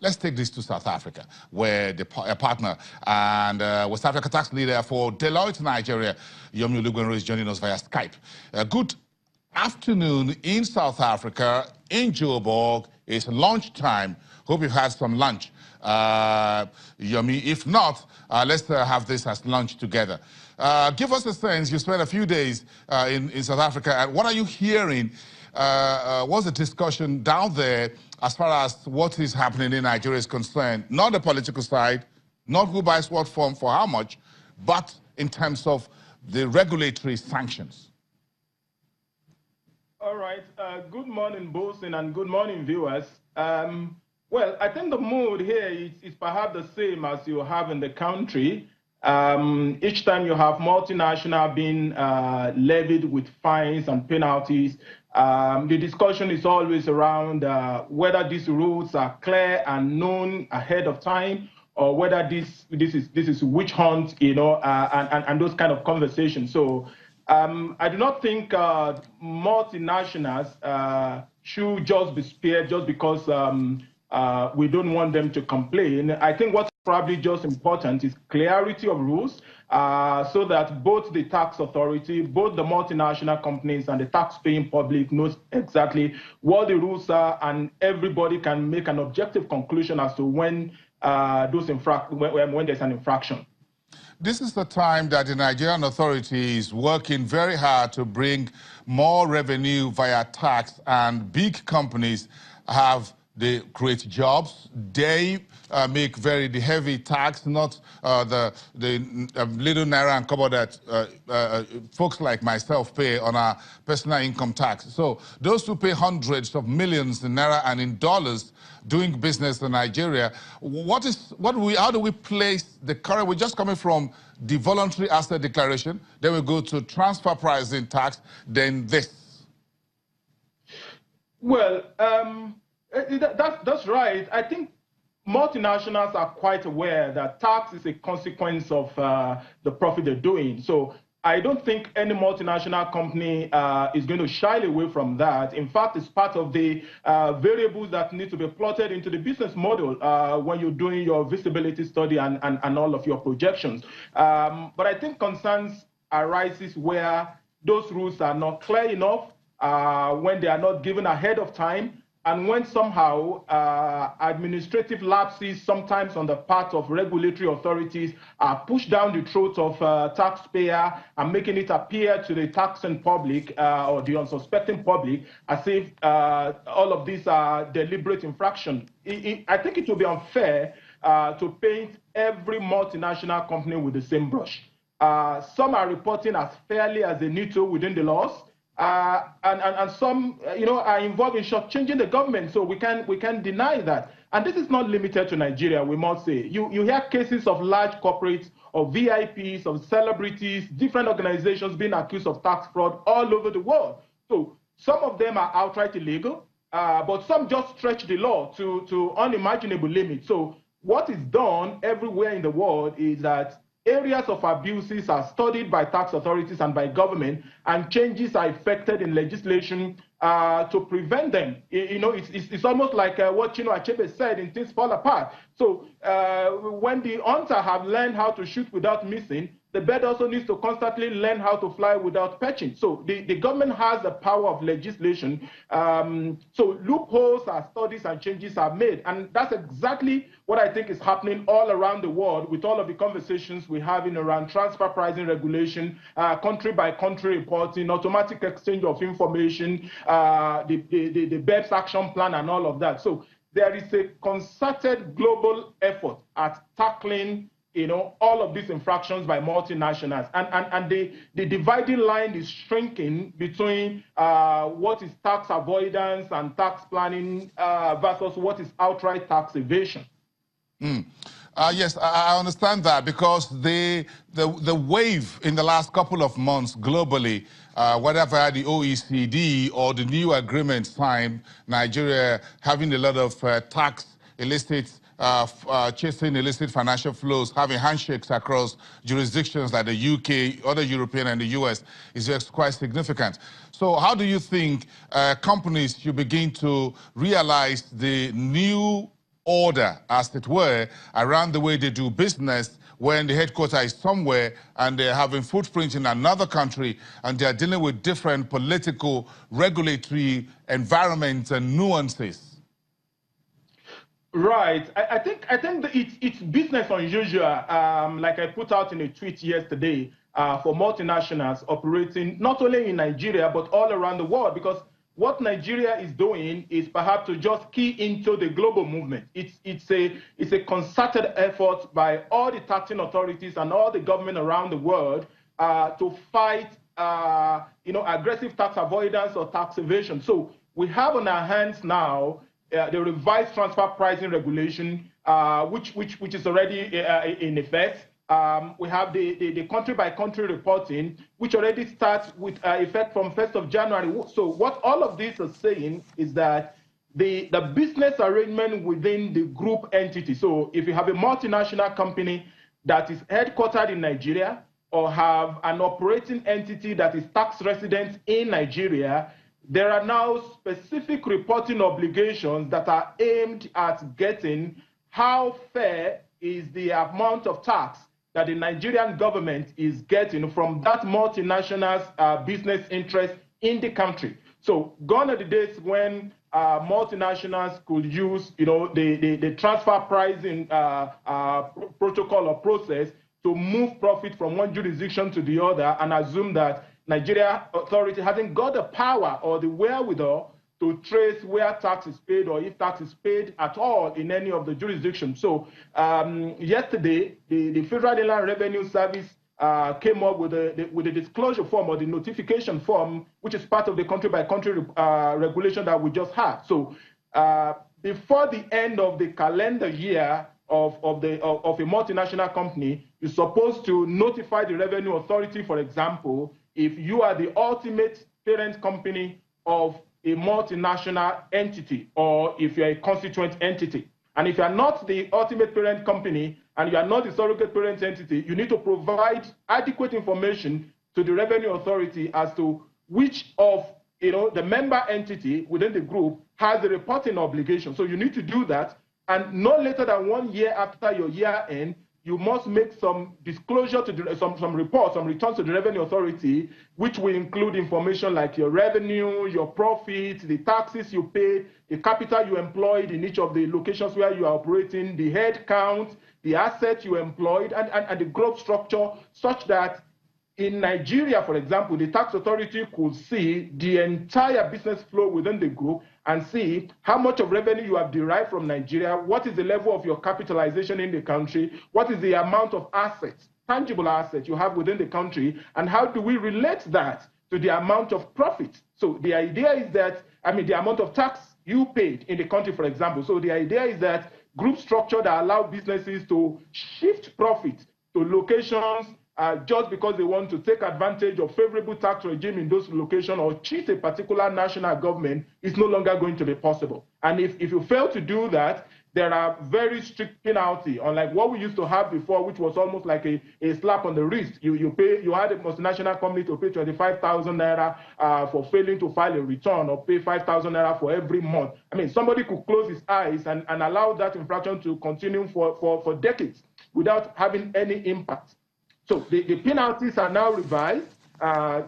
let's take this to South Africa, where the partner and West Africa tax leader for Deloitte Nigeria, Yomi Olugbenro, is joining us via Skype. Good afternoon in South Africa, in Joburg. It's lunchtime. Hope you've had some lunch, Yomi. If not, let's have this as lunch together. Give us a sense. You spent a few days in South Africa, and what are you hearing? What's the discussion down there as far as what is happening in Nigeria is concerned? Not the political side, not who buys what form for how much, but in terms of the regulatory sanctions. All right. Good morning, Boason, and good morning, viewers. Well, I think the mood here is perhaps the same as you have in the country. Each time you have multinational being levied with fines and penalties, the discussion is always around whether these rules are clear and known ahead of time, or whether this is witch hunt, you know, and those kind of conversations. So I do not think multinationals should just be spared just because we don't want them to complain. I think what's probably just important is clarity of rules, so that both the tax authority, both the multinational companies and the tax-paying public knows exactly what the rules are, and everybody can make an objective conclusion as to when when there's an infraction. This is the time that the Nigerian authority is working very hard to bring more revenue via tax, and big companies they create jobs. They make the heavy tax, not the little naira and kobo that folks like myself pay on our personal income tax. So those who pay hundreds of millions in naira and in dollars doing business in Nigeria, how do we place the current? We're just coming from the voluntary asset declaration, then we go to transfer pricing tax, then this. Well, that's right. I think multinationals are quite aware that tax is a consequence of the profit they're doing. So I don't think any multinational company is going to shy away from that. In fact, it's part of the variables that need to be plotted into the business model when you're doing your visibility study and all of your projections. But I think concerns arises where those rules are not clear enough, when they are not given ahead of time, and when somehow administrative lapses, sometimes on the part of regulatory authorities, are pushed down the throat of taxpayer and making it appear to the taxing public or the unsuspecting public as if all of these are deliberate infraction. I think it would be unfair to paint every multinational company with the same brush. Some are reporting as fairly as they need to within the laws. And some, are involved in shortchanging the government. So we can deny that. And this is not limited to Nigeria, we must say. You hear cases of large corporates, of VIPs, of celebrities, different organizations being accused of tax fraud all over the world. So some of them are outright illegal, but some just stretch the law to unimaginable limits. So what is done everywhere in the world is that areas of abuses are studied by tax authorities and by government, and changes are effected in legislation to prevent them. It's almost like what Achebe said in Things Fall Apart. So when the hunter have learned how to shoot without missing, the bird also needs to constantly learn how to fly without perching. So the government has the power of legislation. So loopholes are studies and changes are made. And that's exactly what I think is happening all around the world with all of the conversations we're having around transfer pricing regulation, country by country reporting, automatic exchange of information, the BEPS action plan and all of that. So there is a concerted global effort at tackling all of these infractions by multinationals. And the dividing line is shrinking between what is tax avoidance and tax planning versus what is outright tax evasion. Yes, I understand that, because the wave in the last couple of months globally, whether via the OECD or the new agreement signed, Nigeria having a lot of tax illicit chasing illicit financial flows, having handshakes across jurisdictions like the UK, other European and the US is quite significant. So how do you think companies should begin to realize the new order, as it were, around the way they do business when the headquarters is somewhere and they're having footprints in another country and they're dealing with different political, regulatory environments and nuances? Right. I think that it's business unusual. Like I put out in a tweet yesterday, for multinationals operating not only in Nigeria but all around the world, because what Nigeria is doing is perhaps to just key into the global movement. It's a concerted effort by all the taxing authorities and all the government around the world to fight aggressive tax avoidance or tax evasion. So we have on our hands now the revised transfer pricing regulation, which is already in effect. We have the country-by-country reporting, which already starts with effect from 1st of January. So what all of this is saying is that the business arrangement within the group entity, so if you have a multinational company that is headquartered in Nigeria or have an operating entity that is tax resident in Nigeria, there are now specific reporting obligations that are aimed at getting how fair is the amount of tax that the Nigerian government is getting from that multinational's business interest in the country. So gone are the days when multinationals could use, the transfer pricing protocol or process to move profit from one jurisdiction to the other and assume that Nigeria authority hasn't got the power or the wherewithal to trace where tax is paid or if tax is paid at all in any of the jurisdictions. So yesterday, the Federal Inland Revenue Service came up with a disclosure form or the notification form, which is part of the country-by-country regulation that we just had. So before the end of the calendar year of a multinational company, you're supposed to notify the Revenue Authority, for example, if you are the ultimate parent company of a multinational entity or if you're a constituent entity. And if you're not the ultimate parent company and you are not the surrogate parent entity, you need to provide adequate information to the Revenue Authority as to which of the member entity within the group has a reporting obligation. So you need to do that, and no later than 1 year after your year end, you must make some disclosure to some reports, some returns to the Revenue Authority, which will include information like your revenue, your profits, the taxes you paid, the capital you employed in each of the locations where you are operating, the head count, the assets you employed, and the growth structure, such that in Nigeria, for example, the tax authority could see the entire business flow within the group and see how much of revenue you have derived from Nigeria, what is the level of your capitalization in the country, what is the amount of assets, tangible assets you have within the country, and how do we relate that to the amount of profit. So the idea is that, the amount of tax you paid in the country, for example. So the idea is that group structure that allow businesses to shift profit to locations just because they want to take advantage of favorable tax regime in those locations or cheat a particular national government is no longer going to be possible. And if you fail to do that, there are very strict penalty, unlike what we used to have before, which was almost like a slap on the wrist. You had a multinational company to pay 25,000 naira for failing to file a return, or pay 5,000 naira for every month. Somebody could close his eyes and allow that infraction to continue for decades without having any impact. So the penalties are now revised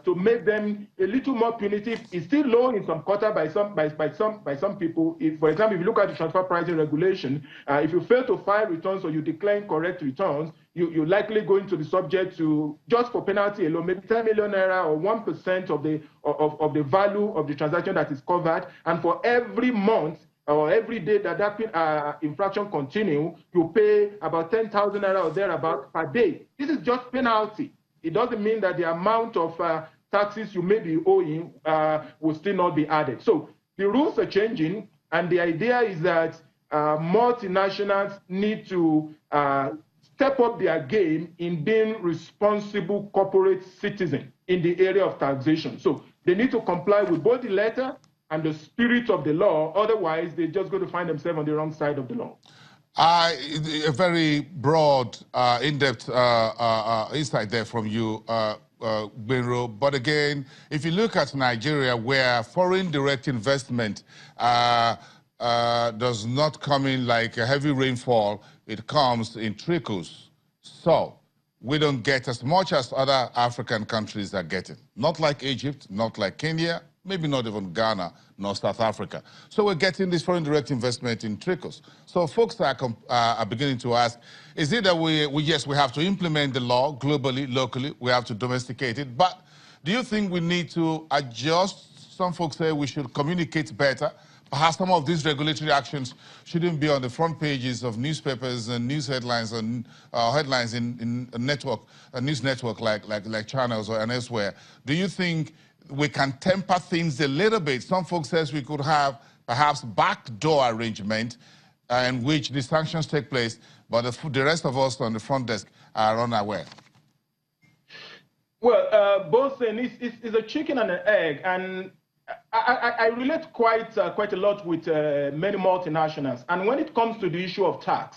to make them a little more punitive. It's still low in some quarter by some people. If, for example, if you look at the transfer pricing regulation, if you fail to file returns or you declare incorrect returns, you're likely going to be subject to, just for penalty alone, maybe 10 million naira or 1% of the value of the transaction that is covered. And for every month or every day that infraction continue, you pay about 10,000 naira or thereabout per day. This is just penalty. It doesn't mean that the amount of taxes you may be owing will still not be added. So the rules are changing, and the idea is that multinationals need to step up their game in being responsible corporate citizens in the area of taxation. So they need to comply with both the letter and the spirit of the law. Otherwise, they're just going to find themselves on the wrong side of the law. A very broad, in-depth insight there from you, Benro. But again, if you look at Nigeria, where foreign direct investment does not come in like a heavy rainfall. It comes in trickles. So we don't get as much as other African countries are getting. Not like Egypt, not like Kenya, maybe not even Ghana, nor South Africa. So we're getting this foreign direct investment in trickles. So folks are beginning to ask, is it that yes, we have to implement the law globally, locally, we have to domesticate it, but do you think we need to adjust? Some folks say we should communicate better. Perhaps some of these regulatory actions shouldn't be on the front pages of newspapers and news headlines and headlines in a network, a news network like channels or elsewhere. Do you think we can temper things a little bit? Some folks says we could have perhaps backdoor arrangement in which the sanctions take place, but the rest of us on the front desk are unaware. Well, Boason is a chicken and an egg, and I relate quite a lot with many multinationals. And when it comes to the issue of tax,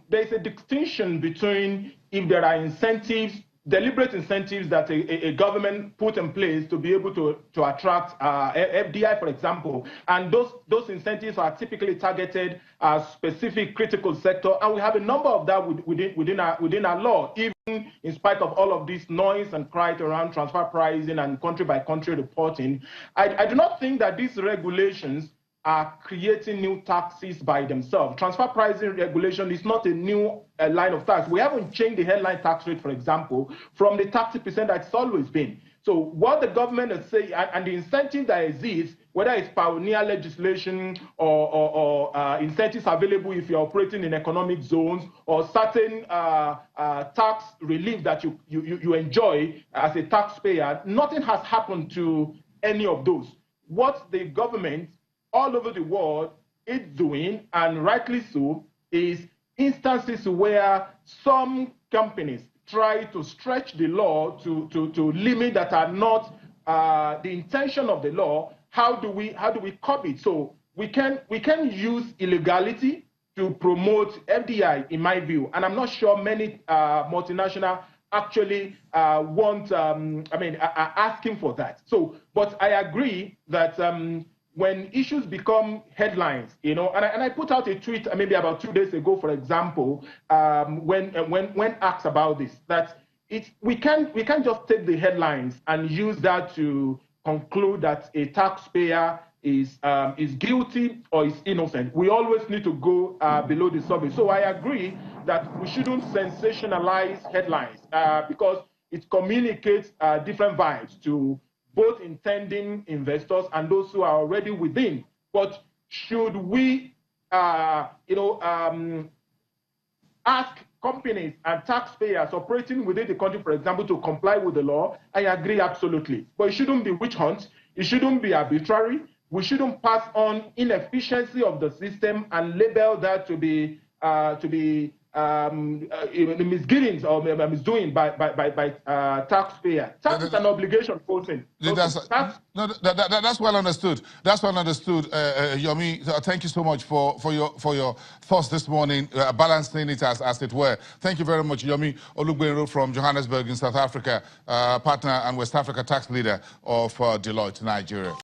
there's a distinction between if there are incentives, deliberate incentives that a government put in place to be able to attract FDI, for example, and those incentives are typically targeted at specific critical sector, and we have a number of that within our law, even in spite of all of this noise and cry around transfer pricing and country by country reporting. I do not think that these regulations are creating new taxes by themselves. Transfer pricing regulation is not a new line of tax. We haven't changed the headline tax rate, for example, from the 30% that it's always been. So what the government is saying, and the incentive that exists, whether it's pioneer legislation or incentives available if you're operating in economic zones, or certain tax relief that you enjoy as a taxpayer, nothing has happened to any of those. What the government all over the world is doing, and rightly so, is instances where some companies try to stretch the law to limits that are not the intention of the law. How do we curb it? So we can use illegality to promote FDI, in my view, and I'm not sure many multinational actually are asking for that. So, but I agree that when issues become headlines, and I put out a tweet maybe about 2 days ago, for example, when asked about this, that we can't just take the headlines and use that to conclude that a taxpayer is guilty or is innocent. We always need to go below the surface. So I agree that we shouldn't sensationalize headlines because it communicates different vibes to both intending investors and those who are already within. But should we, ask companies and taxpayers operating within the country, for example, to comply with the law? I agree absolutely. But it shouldn't be witch hunt. It shouldn't be arbitrary. We shouldn't pass on inefficiency of the system and label that to be misgivings or misdoing by taxpayer. Tax is an obligation, Boason. That's well understood. That's well understood, Yomi. Thank you so much for your thoughts this morning, balancing it as it were. Thank you very much, Yomi Olugbenro from Johannesburg in South Africa, partner and West Africa tax leader of Deloitte, Nigeria.